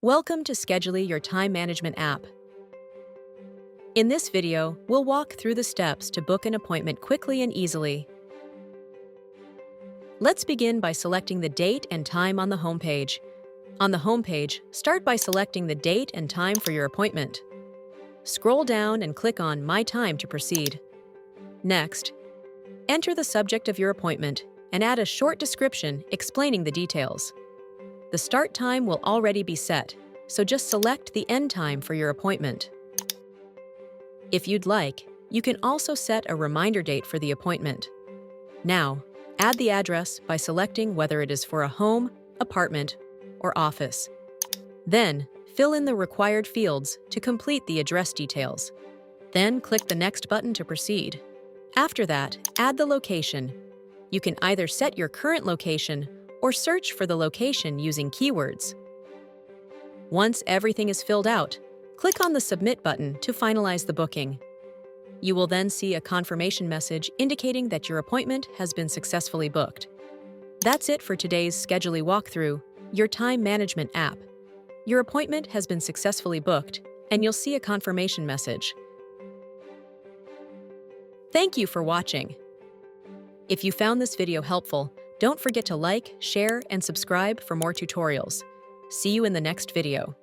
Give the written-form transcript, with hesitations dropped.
Welcome to Scheduley, your time management app. In this video, we'll walk through the steps to book an appointment quickly and easily. Let's begin by selecting the date and time on the homepage. On the homepage, start by selecting the date and time for your appointment. Scroll down and click on My Time to proceed. Next, enter the subject of your appointment and add a short description explaining the details. The start time will already be set, so just select the end time for your appointment. If you'd like, you can also set a reminder date for the appointment. Now, add the address by selecting whether it is for a home, apartment, or office. Then, fill in the required fields to complete the address details. Then click the Next button to proceed. After that, add the location. You can either set your current location or search for the location using keywords. Once everything is filled out, click on the Submit button to finalize the booking. You will then see a confirmation message indicating that your appointment has been successfully booked. That's it for today's Scheduley walkthrough, your time management app. Your appointment has been successfully booked, and you'll see a confirmation message. Thank you for watching. If you found this video helpful, don't forget to like, share, and subscribe for more tutorials. See you in the next video.